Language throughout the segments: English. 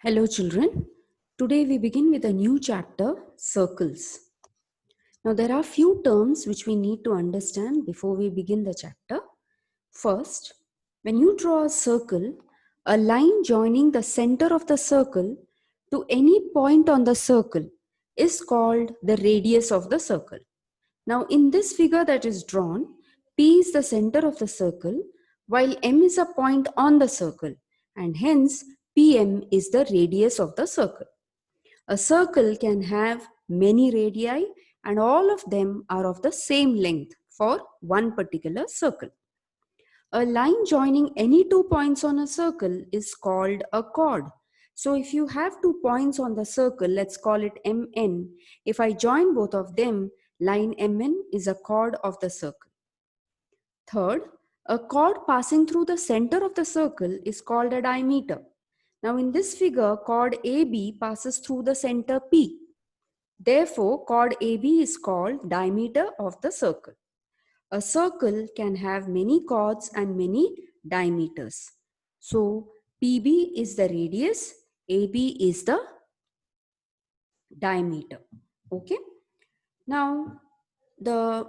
Hello, children. Today we begin with a new chapter, circles. Now, there are few terms which we need to understand before we begin the chapter. First, when you draw a circle, a line joining the center of the circle to any point on the circle is called the radius of the circle. Now, in this figure that is drawn, P is the center of the circle, while M is a point on the circle, and hence PM is the radius of the circle. A circle can have many radii, and all of them are of the same length for one particular circle. A line joining any 2 points on a circle is called a chord. So if you have 2 points on the circle, let's call it MN. If I join both of them, line MN is a chord of the circle. Third, a chord passing through the center of the circle is called a diameter. Now in this figure, chord AB passes through the center P. Therefore, chord AB is called diameter of the circle. A circle can have many chords and many diameters. So, PB is the radius, AB is the diameter. Okay. Now, the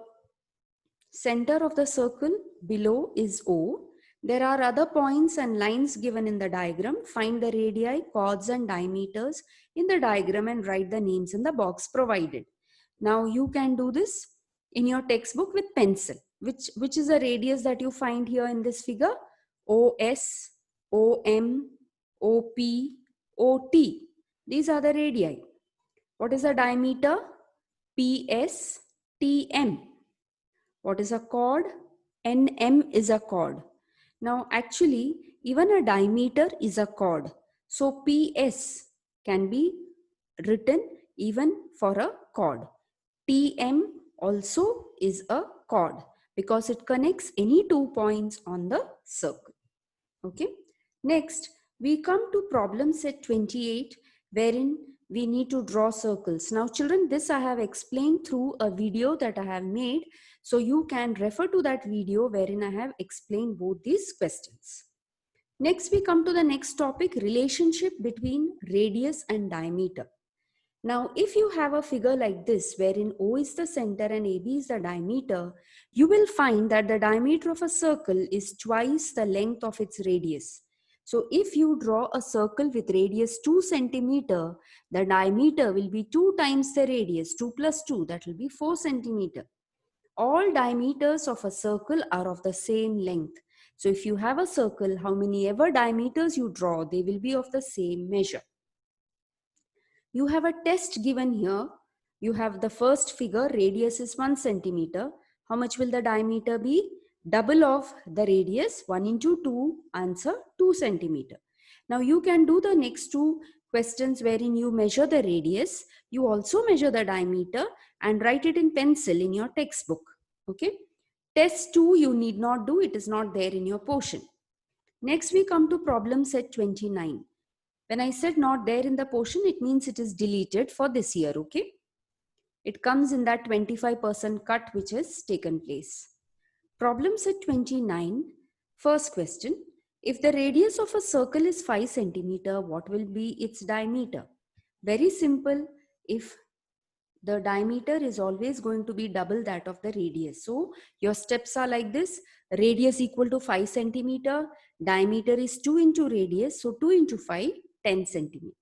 center of the circle below is O. There are other points and lines given in the diagram. Find the radii, chords and diameters in the diagram and write the names in the box provided. Now you can do this in your textbook with pencil. Which is a radius that you find here in this figure? OS, OM, OP, OT. These are the radii. What is the diameter? PS, TM. What is a chord? NM is a chord. Now actually even a diameter is a chord. So PS can be written even for a chord. TM also is a chord because it connects any 2 points on the circle. Okay. Next, we come to problem set 28 wherein we need to draw circles. Now children, this I have explained through a video that I have made. So you can refer to that video wherein I have explained both these questions. Next, we come to the next topic, relationship between radius and diameter. Now, if you have a figure like this, wherein O is the center and AB is the diameter, you will find that the diameter of a circle is twice the length of its radius. So, if you draw a circle with radius 2 centimeter, the diameter will be 2 times the radius, 2 plus 2, that will be 4 centimeter. All diameters of a circle are of the same length. So, if you have a circle, how many ever diameters you draw, they will be of the same measure. You have a test given here. You have the first figure, radius is 1 centimeter. How much will the diameter be? Double of the radius, 1 into 2, answer 2 centimeter. Now you can do the next two questions wherein you measure the radius. You also measure the diameter and write it in pencil in your textbook. Okay. Test 2 you need not do. It is not there in your portion. Next we come to problem set 29. When I said not there in the portion, it means it is deleted for this year, okay? It comes in that 25% cut which has taken place. Problem set 29, first question. If the radius of a circle is 5 centimeter, what will be its diameter? Very simple. If the diameter is always going to be double that of the radius. So your steps are like this. Radius equal to 5 centimeter. Diameter is 2 into radius. So 2 into 5, 10 centimeter.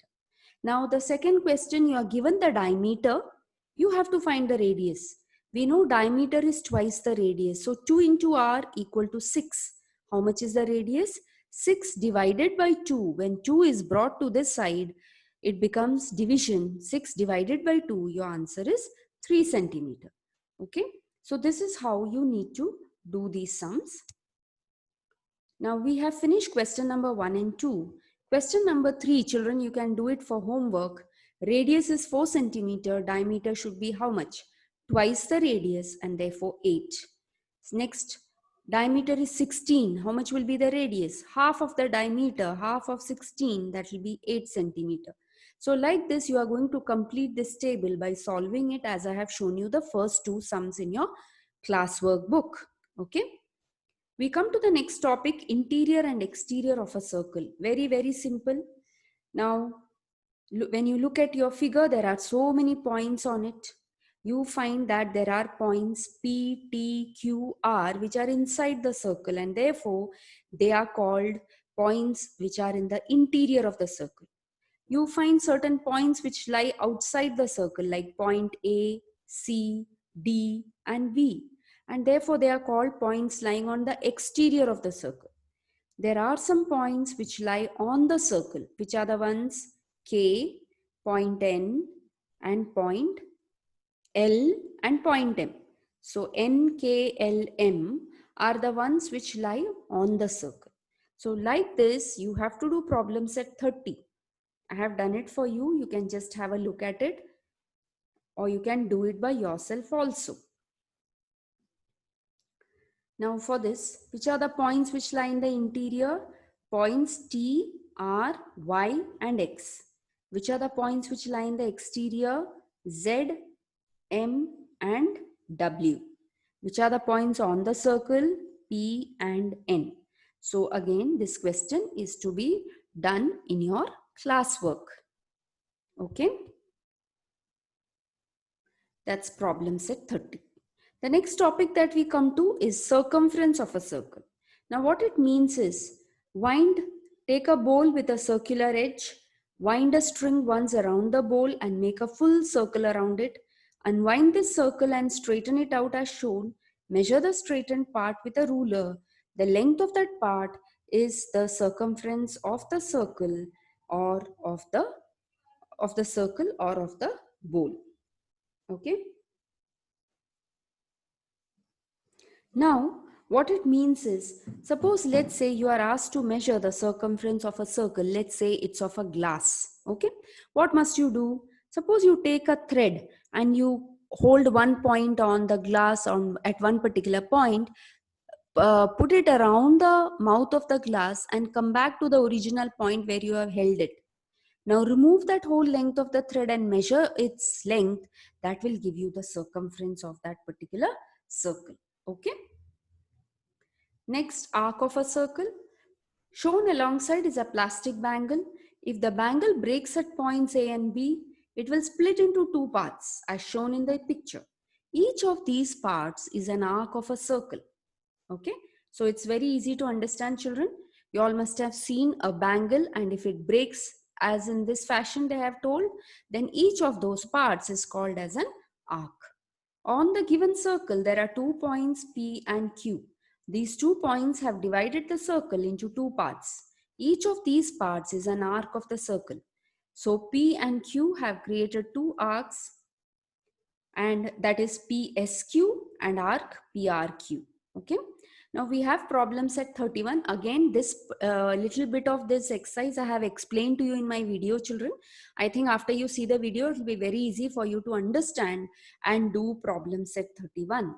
Now the second question, you are given the diameter. You have to find the radius. We know diameter is twice the radius. So 2 into r equal to 6. How much is the radius? 6 divided by 2. When 2 is brought to this side, it becomes division. 6 divided by 2, your answer is 3 centimeter. Okay. So this is how you need to do these sums. Now we have finished question number 1 and 2. Question number 3, children, you can do it for homework. Radius is 4 centimeter. Diameter should be how much? Twice the radius and therefore 8. Next, diameter is 16. How much will be the radius? Half of the diameter, half of 16, that will be 8 centimeter. So like this, you are going to complete this table by solving it as I have shown you the first two sums in your classwork book. Okay. We come to the next topic, interior and exterior of a circle. Very, very simple. Now, when you look at your figure, there are so many points on it. You find that there are points P, T, Q, R, which are inside the circle, and therefore they are called points which are in the interior of the circle. You find certain points which lie outside the circle, like point A, C, D, and V, and therefore they are called points lying on the exterior of the circle. There are some points which lie on the circle, which are the ones K, point N, and point L, and point M. So N, K, L, M are the ones which lie on the circle. So like this, you have to do problem set 30. I have done it for you. You can just have a look at it, or you can do it by yourself also. Now for this, which are the points which lie in the interior? Points T, R, Y, and X. Which are the points which lie in the exterior? Z, M, and W. Which are the points on the circle? P and N. So again, this question is to be done in your classwork. Okay. That's problem set 30. The next topic that we come to is circumference of a circle. Now what it means is, take a bowl with a circular edge, wind a string once around the bowl and make a full circle around it. Unwind this circle and straighten it out as shown. Measure the straightened part with a ruler. The length of that part is the circumference of the circle, or of the circle or of the bowl. Okay. Now, what it means is, suppose let's say you are asked to measure the circumference of a circle. Let's say it's of a glass. Okay. What must you do? Suppose you take a thread and you hold one point on the glass at one particular point, put it around the mouth of the glass and come back to the original point where you have held it. Now remove that whole length of the thread and measure its length. That will give you the circumference of that particular circle. Okay. Next, arc of a circle. Shown alongside is a plastic bangle. If the bangle breaks at points A and B, it will split into two parts as shown in the picture. Each of these parts is an arc of a circle. Okay, so it's very easy to understand, children. You all must have seen a bangle, and if it breaks as in this fashion they have told, then each of those parts is called as an arc. On the given circle, there are 2 points P and Q. These 2 points have divided the circle into 2 parts. Each of these parts is an arc of the circle. So P and Q have created 2 arcs, and that is PSQ and arc PRQ. Okay. Now we have problem set 31. Again, this little bit of this exercise I have explained to you in my video, children. I think after you see the video, it will be very easy for you to understand and do problem set 31.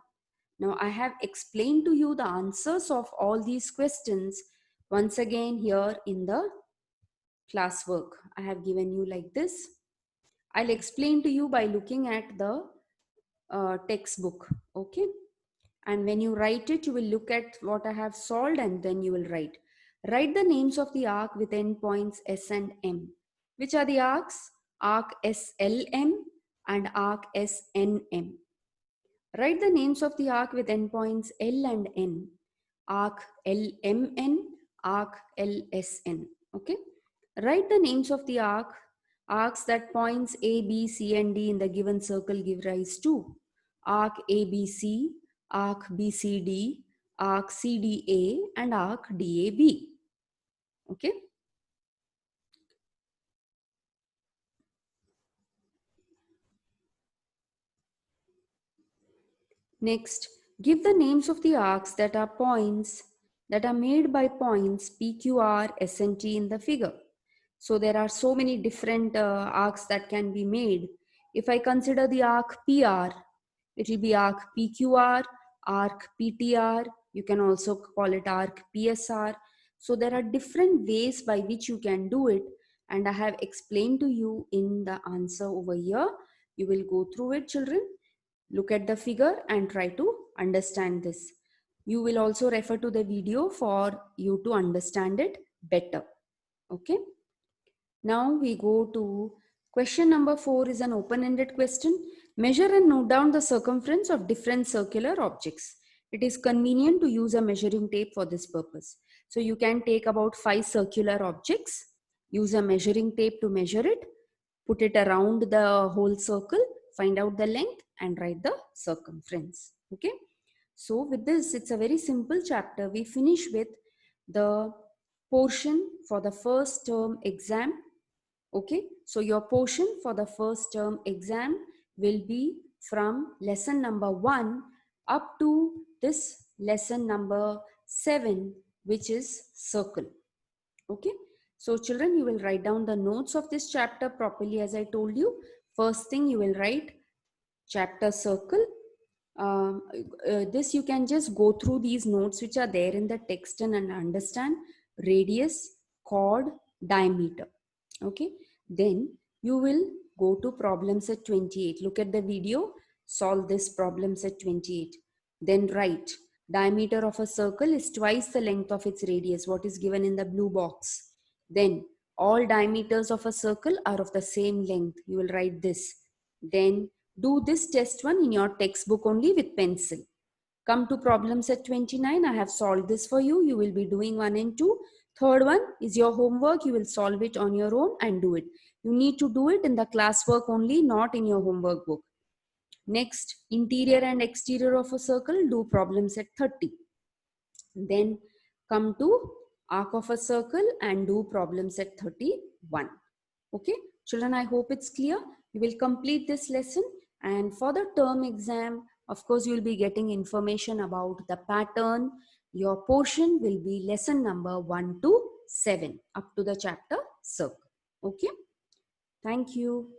Now I have explained to you the answers of all these questions once again here in the classwork. I have given you like this. I'll explain to you by looking at the textbook. Okay. And when you write it, you will look at what I have solved and then you will write. Write the names of the arc with endpoints S and M. Which are the arcs? Arc SLM and arc SNM. Write the names of the arc with endpoints L and N. Arc LMN, arc LSN. Okay. Write the names of the arcs that points A, B, C, and D in the given circle give rise to. Arc ABC, arc BCD, arc CDA, and arc DAB. Okay. Next, give the names of the arcs that are made by points PQR, SNT in the figure. So there are so many different arcs that can be made. If I consider the arc PR, it will be arc PQR, arc PTR. You can also call it arc PSR. So there are different ways by which you can do it. And I have explained to you in the answer over here. You will go through it, children. Look at the figure and try to understand this. You will also refer to the video for you to understand it better. Okay. Now we go to question number 4 is an open-ended question. Measure and note down the circumference of different circular objects. It is convenient to use a measuring tape for this purpose. So you can take about 5 circular objects, use a measuring tape to measure it, put it around the whole circle, find out the length and write the circumference. Okay. So with this, it's a very simple chapter. We finish with the portion for the first term exam. Okay, so your portion for the first term exam will be from lesson number 1 up to this lesson number 7, which is circle. Okay, so children, you will write down the notes of this chapter properly as I told you. First thing you will write chapter circle. This you can just go through these notes which are there in the text and understand radius, chord, diameter. Okay, then you will go to problem set 28. Look at the video, solve this problem set 28. Then write diameter of a circle is twice the length of its radius, what is given in the blue box. Then all diameters of a circle are of the same length. You will write this. Then do this test one in your textbook only with pencil. Come to problem set 29. I have solved this for you. You will be doing 1 and 2. Third one is your homework. You will solve it on your own and do it. You need to do it in the classwork only, not in your homework book. Next, interior and exterior of a circle, do problem set 30. Then come to arc of a circle and do problem set 31. Okay, children, I hope it's clear. You will complete this lesson, and for the term exam, of course, you will be getting information about the pattern. Your portion will be lesson number 1 to 7 up to the chapter circle. Okay, thank you.